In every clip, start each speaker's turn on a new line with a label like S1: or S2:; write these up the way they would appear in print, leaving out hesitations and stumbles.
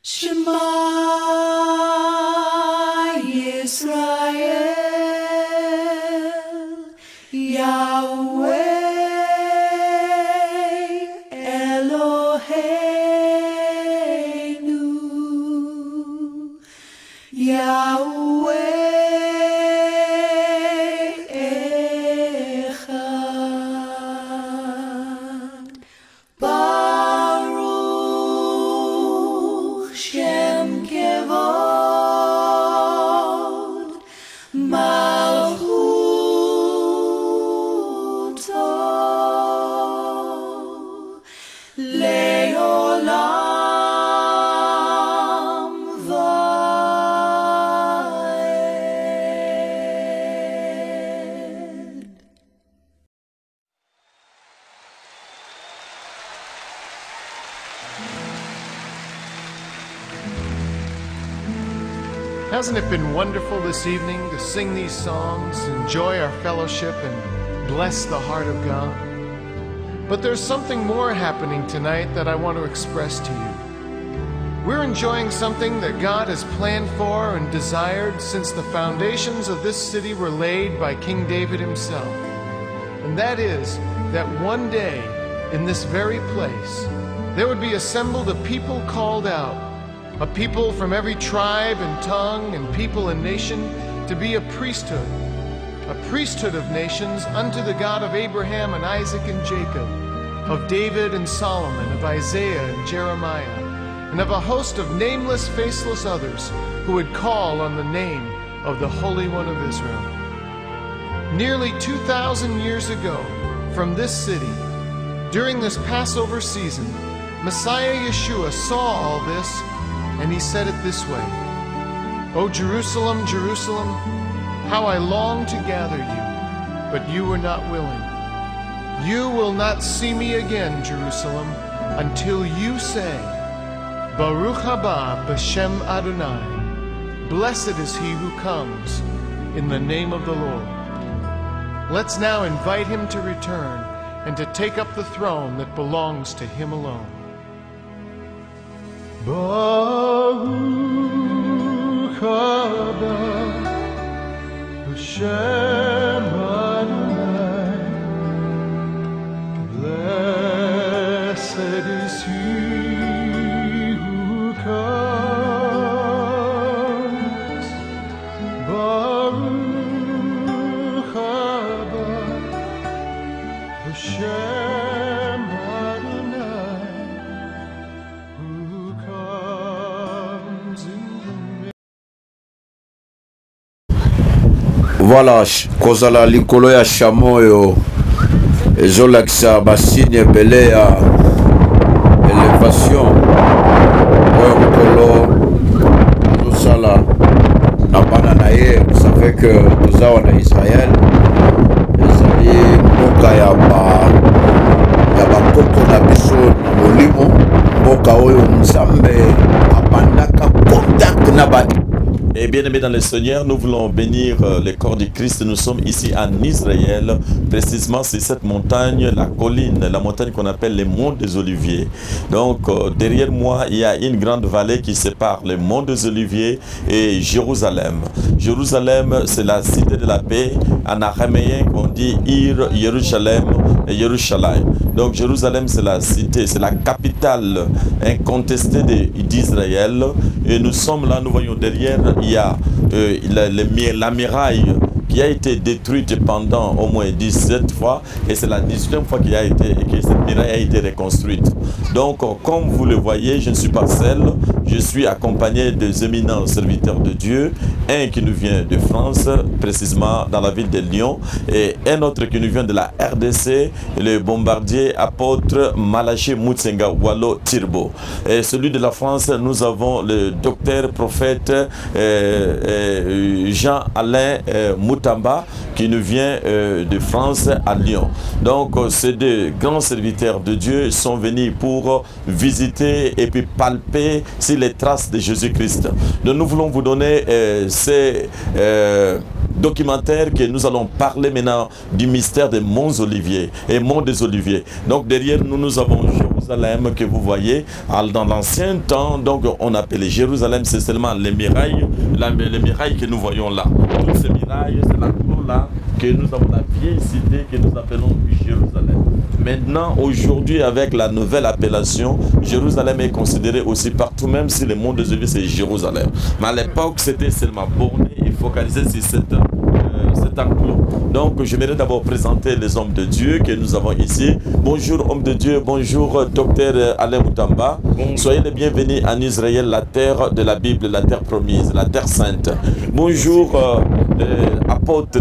S1: Shema Yisrael, Yahweh Eloheinu, Yahweh Echad. Baruch Shem Kevod Malchuto Leolam Vaed.
S2: Hasn't it been wonderful this evening to sing these songs, enjoy our fellowship, and bless the heart of God? But there's something more happening tonight that I want to express to you. We're enjoying something that God has planned for and desired since the foundations of this city were laid by King David himself. And that is that one day, in this very place, there would be assembled a people called out, a people from every tribe and tongue and people and nation, to be a priesthood of nations unto the God of Abraham and Isaac and Jacob, of David and Solomon, of Isaiah and Jeremiah, and of a host of nameless, faceless others who would call on the name of the Holy One of Israel. Nearly 2,000 years ago, from this city, during this Passover season, Messiah Yeshua saw all this, and he said it this way: "O Jerusalem, Jerusalem, how I long to gather you, but you were not willing. You will not see me again, Jerusalem, until you say, Baruch haba b'shem Adonai. Blessed is he who comes in the name of the Lord." Let's now invite him to return and to take up the throne that belongs to him alone. Baruch haba b'shem Adonai. Blessed is he who comes. Baruch haba b'shem Adonai, who comes in the name.
S3: Voilà, kozala likolo ya chamoyo ezolakisa basigne ebele ya elevation oyo mokolo tozosala na bana na ye. Vous savez que toza wana Israël ezali mboka ya bakoko na biso na molimo, mboka oyo Nzambe abandaka contact na ba.
S4: Et bien aimés dans le Seigneur, nous voulons bénir le corps du Christ. Nous sommes ici en Israël, précisément c'est cette montagne, la colline, la montagne qu'on appelle les monts des Oliviers. Donc derrière moi, il y a une grande vallée qui sépare les monts des Oliviers et Jérusalem. Jérusalem, c'est la cité de la paix. En araméen, on dit Ir, Jérusalem et Jérusalem. Donc Jérusalem, c'est la cité, c'est la capitale incontestée d'Israël. Et nous sommes là, nous voyons derrière, il y a la muraille qui a été détruite pendant au moins 17 fois, et c'est la 18e fois que cette muraille a été reconstruite. Donc, comme vous le voyez, je ne suis pas seul, je suis accompagné des éminents serviteurs de Dieu, un qui nous vient de France, précisément dans la ville de Lyon, et un autre qui nous vient de la RDC, le bombardier apôtre Malaché Moutsenga Wallo Tirbo. Et celui de la France, nous avons le docteur prophète Jean-Alain Moutamba qui nous vient de France à Lyon. Donc ces deux grands serviteurs de Dieu sont venus pour visiter et puis palper sur les traces de Jésus-Christ. Donc nous voulons vous donner ces documentaires que nous allons parler maintenant du mystère des monts Oliviers et monts des Oliviers. Donc derrière nous, nous avons Jérusalem. Jérusalem que vous voyez. Dans l'ancien temps, donc on appelait Jérusalem, c'est seulement les murailles, les murailles que nous voyons là. Toutes ces murailles, c'est la cour là que nous avons la vieille cité que nous appelons Jérusalem. Maintenant, aujourd'hui, avec la nouvelle appellation, Jérusalem est considéré aussi partout, même si le monde des Oliviers c'est Jérusalem. Mais à l'époque, c'était seulement borné et focalisé sur cet enclos. Donc, j'aimerais d'abord présenter les hommes de Dieu que nous avons ici. Bonjour, hommes de Dieu. Bonjour, docteur Alain Moutamba. Soyez les bienvenus en Israël, la terre de la Bible, la terre promise, la terre sainte. Bonjour, apôtre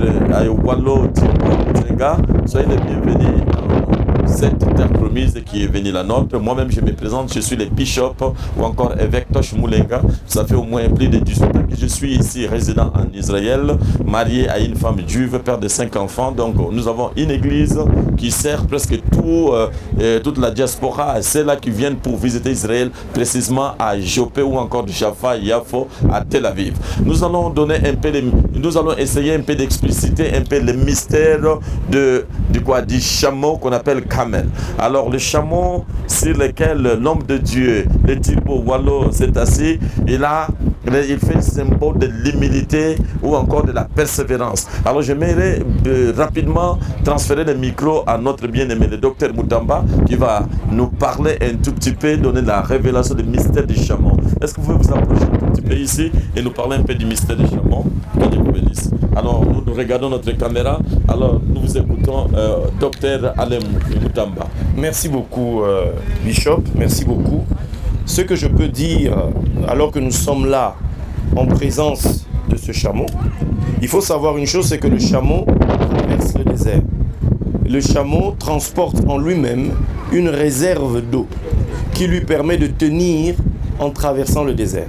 S4: Wallo Tsenga. Soyez les bienvenus cette terre promise qui est venue la nôtre. Moi-même, je me présente, je suis le bishop ou encore évêque Tosh Moulenga. Ça fait au moins plus de 18 ans que je suis ici, résident en Israël, marié à une femme juive, père de 5 enfants. Donc, nous avons une église qui sert presque toute la diaspora, ceux-là qui viennent pour visiter Israël, précisément à Jopé ou encore de Jaffa, Yafo, à Tel Aviv. Nous allons donner un peu nous allons essayer un peu d'expliciter un peu le mystère du chameau qu'on appelle camel. Alors le chameau sur lequel l'homme de Dieu, le Thibaut Wallo, s'est assis, il fait le symbole de l'humilité ou encore de la persévérance. Alors j'aimerais rapidement transférer le micro à notre bien-aimé, le docteur Moutamba, qui va nous parler un tout petit peu, donner la révélation du mystère du chameau. Est-ce que vous pouvez vous approcher un tout petit peu ici et nous parler un peu du mystère du chameau? Alors nous regardons notre caméra, alors nous vous écoutons, docteur Alain Moutamba.
S5: Merci beaucoup, Bishop, merci beaucoup. Ce que je peux dire, alors que nous sommes là, en présence de ce chameau, il faut savoir une chose, c'est que le chameau traverse le désert. Le chameau transporte en lui-même une réserve d'eau qui lui permet de tenir en traversant le désert.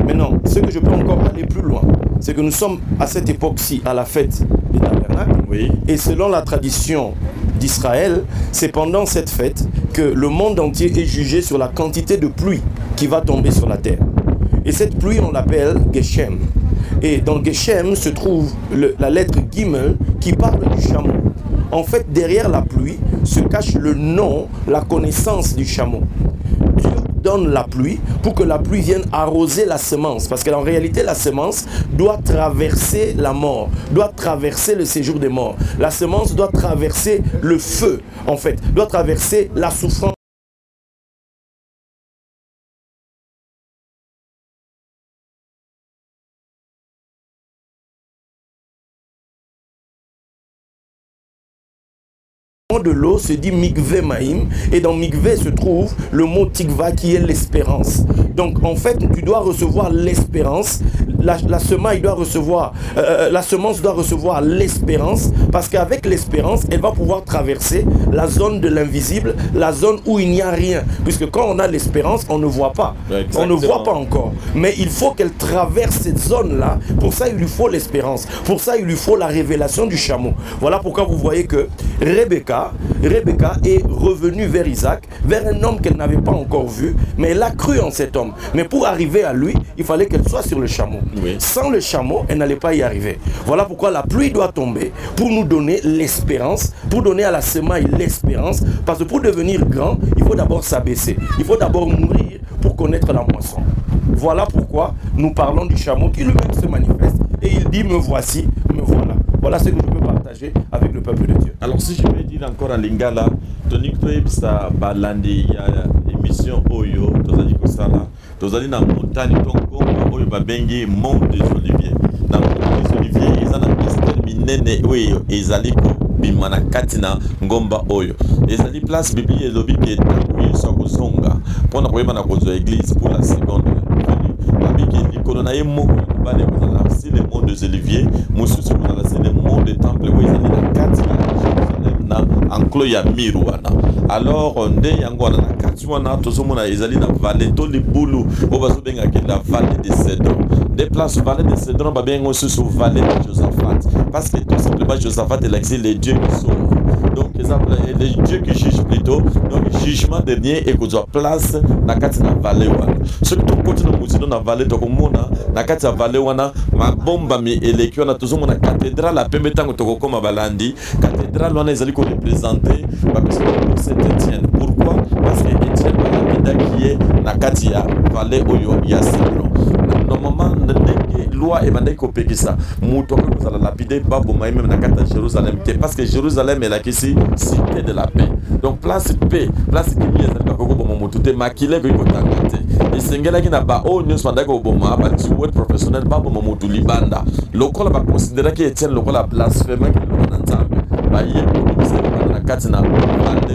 S5: Maintenant, ce que je peux encore aller plus loin, c'est que nous sommes à cette époque-ci à la fête des tabernacles.
S4: Oui.
S5: Et selon la tradition d'Israël, c'est pendant cette fête que le monde entier est jugé sur la quantité de pluie qui va tomber sur la terre. Et cette pluie, on l'appelle Geshem. Et dans Geshem se trouve la lettre Gimel qui parle du chameau. En fait, derrière la pluie se cache le nom, la connaissance du chameau. Dieu donne la pluie pour que la pluie vienne arroser la semence. Parce qu'en réalité, la semence doit traverser la mort, doit traverser le séjour des morts. La semence doit traverser le feu, en fait, doit traverser la souffrance. De l'eau se dit Mikvé Maïm, et dans Mikvé se trouve le mot Tikva qui est l'espérance. Donc en fait tu dois recevoir l'espérance, la semence doit recevoir l'espérance, parce qu'avec l'espérance elle va pouvoir traverser la zone de l'invisible, la zone où il n'y a rien, puisque quand on a l'espérance on ne voit pas. Exactement. On ne voit pas encore, mais il faut qu'elle traverse cette zone là. Pour ça il lui faut l'espérance, pour ça il lui faut la révélation du chameau. Voilà pourquoi vous voyez que Rebecca est revenue vers Isaac, vers un homme qu'elle n'avait pas encore vu, mais elle a cru en cet homme. Mais pour arriver à lui, il fallait qu'elle soit sur le chameau. Oui. Sans le chameau, elle n'allait pas y arriver. Voilà pourquoi la pluie doit tomber pour nous donner l'espérance, pour donner à la semaille l'espérance, parce que pour devenir grand, il faut d'abord s'abaisser. Il faut d'abord mourir pour connaître la moisson. Voilà pourquoi nous parlons du chameau qui lui-même se manifeste et il dit « me voici, me voilà ». Voilà ce que je peux partager avec le peuple de Dieu.
S4: Alors si je vais dire encore en lingala, Tony Ktoebsa Balandi, il y a émission Oyo, Tozali Kosala, Tozali na montagne Tongo, Oyo Babengi, Mont des Oliviers. Dans le Mont des Oliviers, ils ont un mystère minene, oui, ils allaient bimana katina ngomba oyo. Ils allaient place Bible et lobby qui est oui, sur Kozonga, pour na koyeba na kozo église pour la seconde venue. Si le monde des Oliviers, c'est le monde des temples où ils allaient la katina na enclos ya miruana. Alors nde yango na katina tozomona ezali na vallée to libulu o bazobenga ke la vallée des Cédrons. Des places vallée des Cédrons ba bengo sur vallée de Josaphat, parce que tout simplement Josaphat est l'exil les dieux qui sauvent. Donc les dieux qui jugent plutôt, donc jugement dernier et qu'on place na katina vallée wana. Ce que tout côté de musino na vallée to komona na katina vallée wana ma bomba mi eleki wana tozo mona cathédrale la pembe tango toko ma balandi cathédrale wana ezali ko représenter ba personne de Saint-Étienne. Pourquoi? Parce que Étienne balabida qui est na kati ya vallée oyo ya Cédron. Normalement ndenge loi et bandai ko pekisa muto ko za lapide babo mai même na kati ya Jérusalem parce que Jérusalem est la kisi cité de la paix. Donc place paix, place qui est ezali ko bomo mutute makile ko tangate. Et sengela ki na ba o nyos bandai ko bomo ba tuwe professionnel babo mo mutu libanda. Lokola ba considérer que Étienne lokola blasphème ki lo na nzambe. Ba ye ko se na kati na bande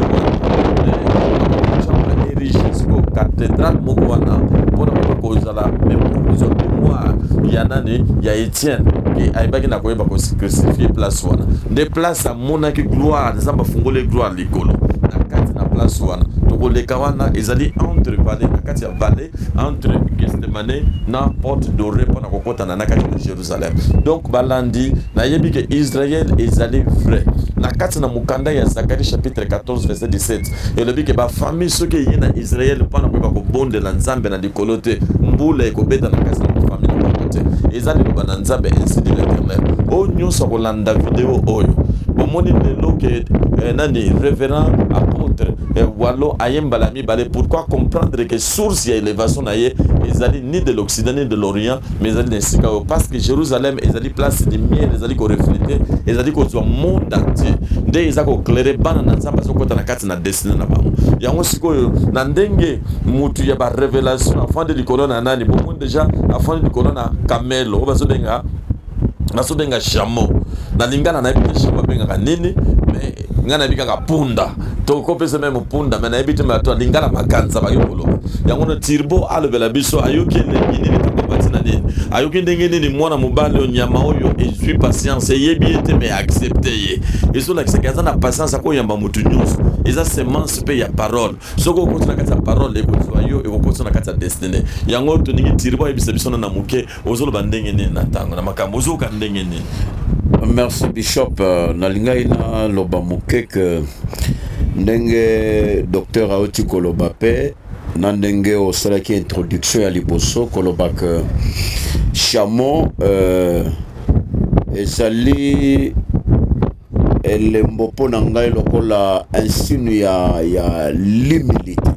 S4: cathédrale Mokwana pour la cause la mémoire yanane ya Étienne qui aibaki na koyeba ko crucifier place wana des places à monaki gloire nzamba fungole gloire likolo na kati na place wana to le kawana ezali entre vallée na kati ya vallée entre Gethsemane na porte dorée pour na kokota na kati de Jérusalem. Donc balandi na yebi que Israël ezali vrai na kati na mukanda ya Zacharie chapitre 14 verset 17 et le bi que ba famille ceux qui y na Israël pas na ko bonde la nzambe na dikolote mbula ekobeta na kati na famille na kote ezali ko na nzambe ainsi dit l'Éternel. O nyonso ko landa vidéo oyo bomoni lelo que nani révérend apôtre Wallo ayembalami balé. Pourquoi comprendre que source ya élévation na ye ezali ni de l'Occident ni de l'Orient mais ezali na Sikao parce que Jérusalem ezali place de miel ezali ko refléter ezali ko zo monde entier nde ezako clairer bana na nzamba so kota na kati na destinée na bango yango sikoyo na ndenge mutu ya ba révélation afin de likolo na nani bomoni déjà afin de likolo na camelo obazo benga chameau na lingana na ebite chameau benga nini mais ngana bika punda to ko pese même punda mais na ebite ma to lingana makanza ba yokolo yango no tirbo alobela biso ayoki nini to batina nini ayoki ndenge nini mwana mobali onyama oyo et suis patience yebi ete mais accepter et so la kisa na patience ko yamba mutu nyonso eza semence pe ya parole soko ko tuna kata parole e ko tsoyo e ko tuna kata destinée yango to ningi tirbo ebisa biso na muke ozolo bandenge nini na tango na makambo zo ka ndenge nini.
S3: Merci Bishop nalinga ina loba muke que ndenge docteur Aoti koloba pe na ndenge o sala ki introduction ya liboso koloba que chameau ezali elembo pona ngai lokola insigne ya l'humilité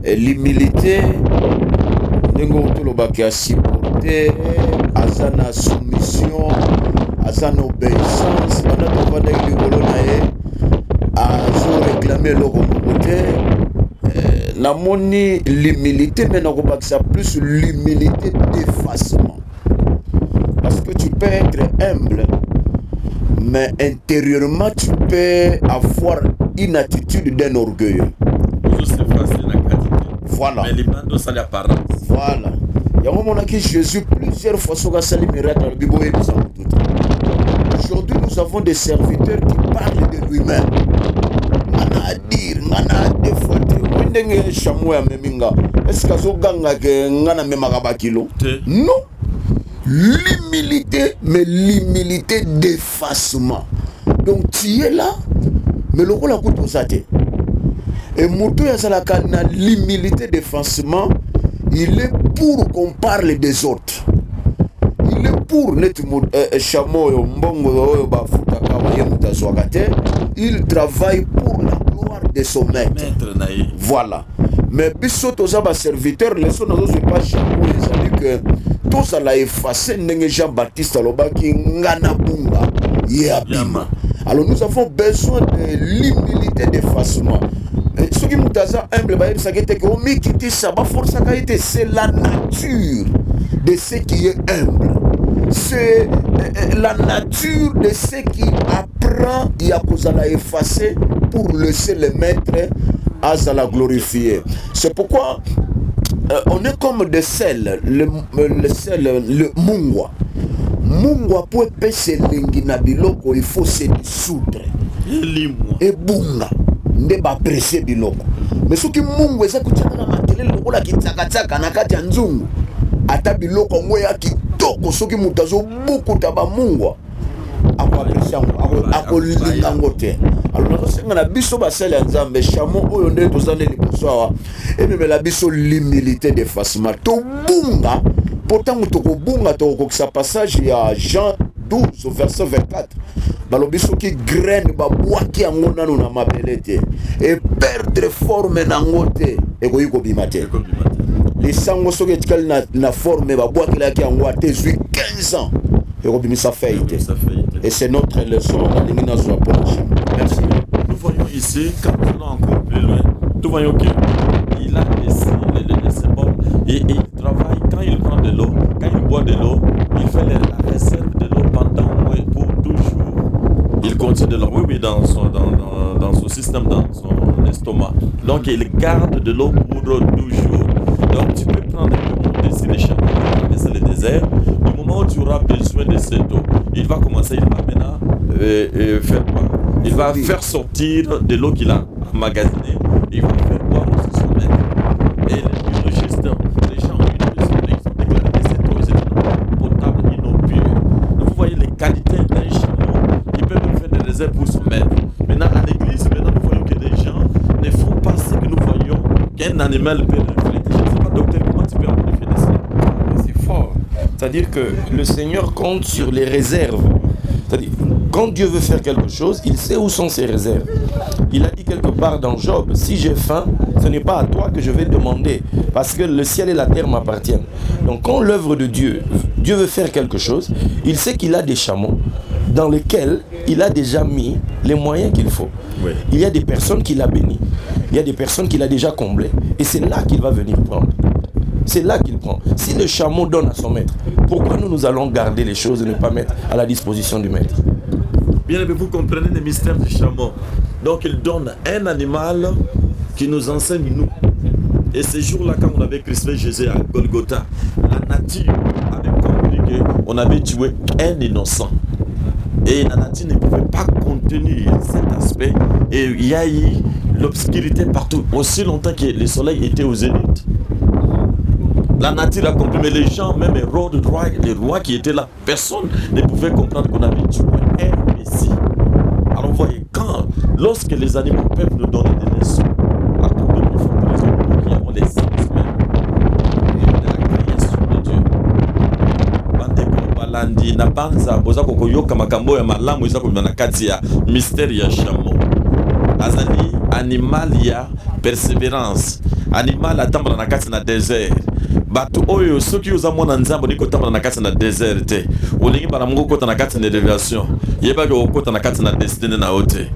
S3: et l'humilité ndenge toloba ki a supporter azana soumission azana obéissance pendant qu'on va dans le colonae à réclamer le côté la moni l'humilité mais non pas que ça plus l'humilité d'effacement parce que tu peux être humble mais intérieurement tu peux avoir une attitude d'un orgueilleux. Voilà.
S4: Mais les bandes ça l'apparence.
S3: Voilà. Il y a un moment que Jésus plusieurs fois sur la salle miracle dans la Bible. Aujourd'hui nous avons des serviteurs qui parlent de lui-même. Mana dire, mana défaut. Ndenge chameau ya meminga. Est-ce que zo ganga ke ngana memaka ba kilo? Non. L'humilité, mais l'humilité d'effacement. Donc tu es là, mais le rôle a coûté aux athées. Et Moutou Yazalaka na l'humilité d'effacement, il est pour qu'on parle des autres. Il est pour chameau mbongo ba futaka wa mutazwakate. Il travaille pour la gloire de son maître. Voilà. Mais biso toza ba serviteur leso nazo se pas chameau ezali que tous à la effacer ndenge Jean-Baptiste alobaki ngana bunga yabima. Alors nous avons besoin de l'humilité d'effacement. Ce qui nous a humble, c'est la nature de ce qui est humble. C'est la nature de ce qui apprend à la effacer pour laisser le maître à la glorifier. C'est pourquoi on est comme des sels, le sel, le mungwa. Mungwa pour pêcher l'ingina biloko, il faut se dissoudre. Et bunga. Ndeba pressé biloko. Mais ce qui mungu eza kuchana na makelele lokola kitaka na kati ya nzungu. Ata biloko ngoya kitoko soki mutazo buku taba mungwa. Ako apprécier ako linga ngote. alors nazosenga na biso basali ya nzambe chameau oyo nde tozane liboso awa ememela biso l'humilité d'effacement tobunga po ntango tokobunga tokokokisa passage ya Jean 12 verset 24 balobi soki graine babwaki yango nano na mabele te e perdre forme nango te ekoki kobima te lisango soki etikali na forme babwakelaki yango ate zwi 15 ans ekobimisa fei te et c'est notre leçon nalingi nazwa po na chameau. Merci.
S4: Nous voyons ici, quand nous allons encore plus loin, nous voyons qu'il a laissé bon et il travaille. Quand il prend de l'eau, quand il boit de l'eau, il fait la réserve de l'eau pendant pour toujours. Il continue de l'eau, oui, dans son système, dans son estomac. Donc il garde de l'eau pour toujours. Donc tu peux prendre un peu d'ici les chameaux, traverser le désert. Du moment où tu auras besoin de cette eau, il va commencer, il va maintenant faire quoi? Il va faire sortir de l'eau qu'il a emmagasinée. Il va faire boire aussi son maître. Et les biologistes, les gens ont déclaré que cette eau est potable, inopure. Vous voyez les qualités d'un chameau qui peut nous faire des réserves pour son maître. Maintenant, à l'église, nous voyons que les gens ne font pas ce que nous voyons qu'un animal peut refléter. Je ne sais pas, docteur, comment tu peux en vérifier de cela?
S5: C'est fort. C'est-à-dire que le Seigneur compte sur les réserves. C'est-à-dire, quand Dieu veut faire quelque chose, il sait où sont ses réserves. Il a dit quelque part dans Job, si j'ai faim, ce n'est pas à toi que je vais demander, parce que le ciel et la terre m'appartiennent. Donc quand l'œuvre de Dieu, Dieu veut faire quelque chose, il sait qu'il a des chameaux dans lesquels il a déjà mis les moyens qu'il faut. Oui. Il y a des personnes qu'il a bénies, il y a des personnes qu'il a déjà comblées, et c'est là qu'il va venir prendre. C'est là qu'il prend. Si le chameau donne à son maître, pourquoi nous allons garder les choses et ne pas mettre à la disposition du maître?
S4: Bien, mais vous comprenez le mystère du chameau. Donc il donne un animal qui nous enseigne nous. Et ce jour-là, quand on avait crucifié Jésus à Golgotha, la nature avait compris qu'on avait tué un innocent. Et la nature ne pouvait pas contenir cet aspect. Et il y a eu l'obscurité partout. Aussi longtemps que le soleil était aux zénith. La nature a compris, mais les gens, même les rois qui étaient là, personne ne pouvait comprendre qu'on avait tué un Messie. Alors vous voyez, lorsque les animaux peuvent nous donner des leçons, à combien de fois pour les animaux qui avons les sens même de la création de Dieu. Bandeko balandi na banza boza kokoyoka makambo ya malamu eza ko na kati ya mystère ya chameau. Azali animal ya persévérance, animal atambala na kati na désert. Bato oyo soki oza mwana nzambo niko tambala na kati na désert te. Olingi bana mungu kota na kati na révélation. Yeba ko kota na kati na destinée na ote.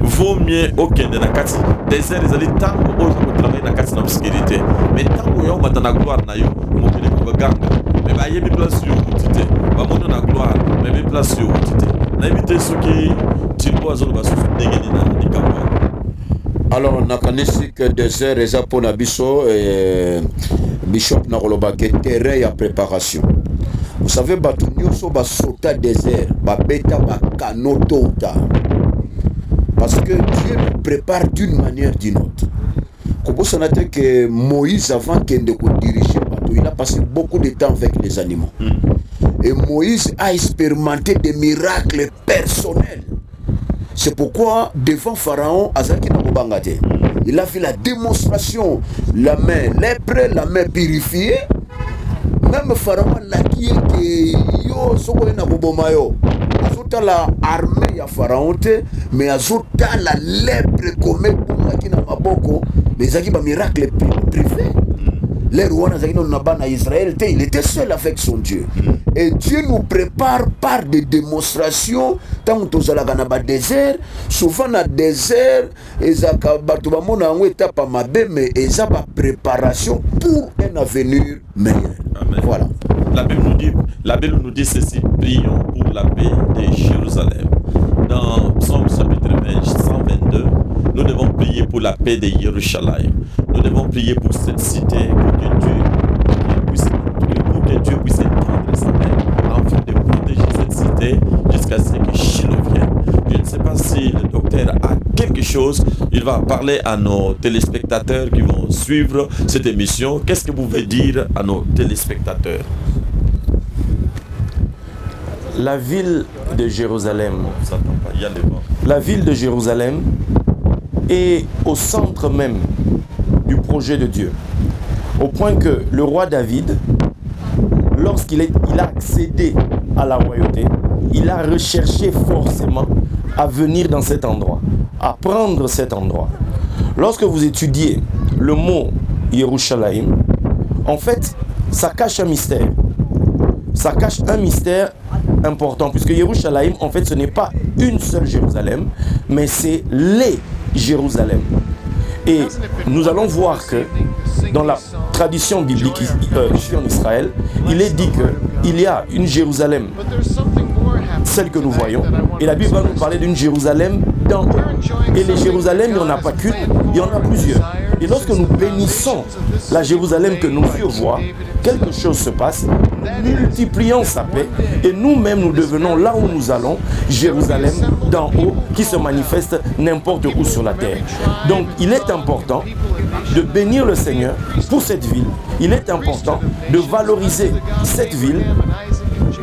S4: Vaut mieux okende na kati désert ezali tango oyo ko travailler na kati na obscurité. Mais tango yo mata na gloire na yo, mokili ko ganga. Mais ba yebi place yo tite. Ba mono na gloire, mais be place yo tite. Na éviter soki tilbo azolo ba susu ndengeni na dikamba.
S3: Alors nakanisi que désert eza pona biso Bishop Nakoloba ke terrain ya préparation. Vous savez bato nyonso ba sauta désert, ba beta ba cano tôt ou tard. Parce que Dieu nous prépare d'une manière ou d'une autre. Comme ça n'a été que Moïse avant qu'il ne diriger bateau, il a passé beaucoup de temps avec les animaux. Et Moïse a expérimenté des miracles personnels. C'est pourquoi devant Pharaon, il a fait la démonstration, la main lèpre, la main purifiée. Même Pharaon l'a dit que yo soko na bobomayo. Azota la armée ya Pharaon te, mais azota la lèpre comme pour qui na maboko, mais zaki ba miracle privé. Les rois na Israël, il était seul avec son Dieu. Et Dieu nous prépare par des démonstrations. Tant que nous allons dans le désert, souvent dans le désert, ils ont étape mais ils ont une préparation pour un avenir meilleur.
S4: Amen.
S3: Voilà.
S4: La Bible nous dit ceci: prions pour la paix de Jérusalem. Dans Psaume chapitre 122, nous devons prier pour la paix de Jérusalem. Nous devons prier pour cette cité, pour que Dieu puisse étendre sa main afin de protéger cette cité jusqu'à ce que Shiloh vienne. Je ne sais pas si le docteur a quelque chose. Il va parler à nos téléspectateurs qui vont suivre cette émission. Qu'est-ce que vous pouvez dire à nos téléspectateurs?
S5: La ville de Jérusalem.
S4: On s'attend pas, il y a les vents.
S5: La ville de Jérusalem est au centre même du projet de Dieu. Au point que le roi David, lorsqu'il a accédé à la royauté, il a recherché forcément à venir dans cet endroit, à prendre cet endroit. Lorsque vous étudiez le mot Yerushalayim, en fait, ça cache un mystère. Ça cache un mystère important, puisque Yerushalayim, en fait, ce n'est pas une seule Jérusalem, mais c'est les Jérusalem. Et nous allons voir que dans la tradition biblique ici en Israël, il est dit qu'il y a une Jérusalem, celle que nous voyons, et la Bible va nous parler d'une Jérusalem d'en haut. Et les Jérusalem, il n'y en a pas qu'une, il y en a plusieurs. Et lorsque nous bénissons la Jérusalem que nos yeux voient, quelque chose se passe, multipliant sa paix, et nous-mêmes nous devenons là où nous allons, Jérusalem d'en haut, qui se manifeste n'importe où sur la terre. Donc il est important de bénir le Seigneur pour cette ville. Il est important de valoriser cette ville.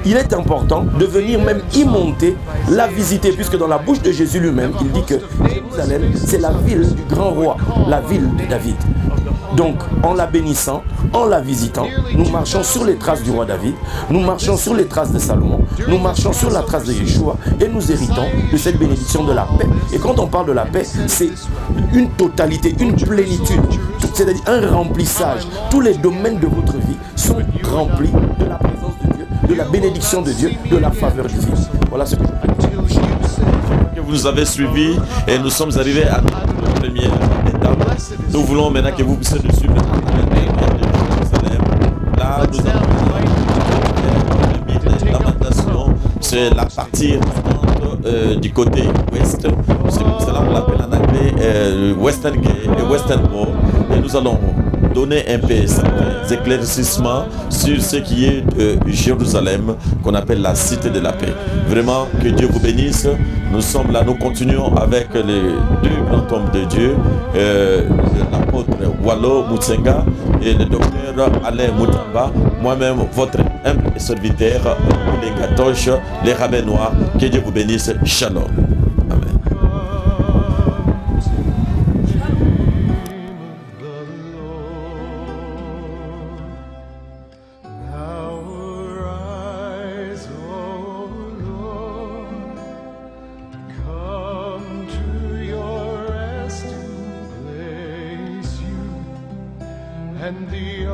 S5: Il est important de venir même y monter, la visiter, puisque dans la bouche de Jésus lui-même, il dit que Jérusalem, c'est la ville du grand roi, la ville de David. Donc, en la bénissant, en la visitant, nous marchons sur les traces du roi David, nous marchons sur les traces de Salomon, nous marchons sur la trace de Yeshua et nous héritons de cette bénédiction de la paix. Et quand on parle de la paix, c'est une totalité, une plénitude, c'est-à-dire un remplissage. Tous les domaines de votre vie sont remplis de la présence de Dieu, de la bénédiction de Dieu, de la faveur divine. Voilà ce que je peux dire.
S4: Que vous nous avez suivis et nous sommes arrivés à la première étape. Nous voulons maintenant que vous puissiez nous suivre à Jérusalem. Là, nous avons la lamentation, c'est la partie du côté ouest. C'est pour cela qu'on l'appelle en anglais Western Gate et Western Wall. Et nous allons donner un peu certains éclaircissements sur ce qui est de Jérusalem, qu'on appelle la cité de la paix. Vraiment, que Dieu vous bénisse. Nous sommes là, nous continuons avec les deux grands hommes de Dieu, l'apôtre Wallo Mutsenga et le docteur Alain Moutamba, moi-même, votre humble serviteur, les Gatoches, les rabbins noirs. Que Dieu vous bénisse. Shalom. Amen.
S2: And the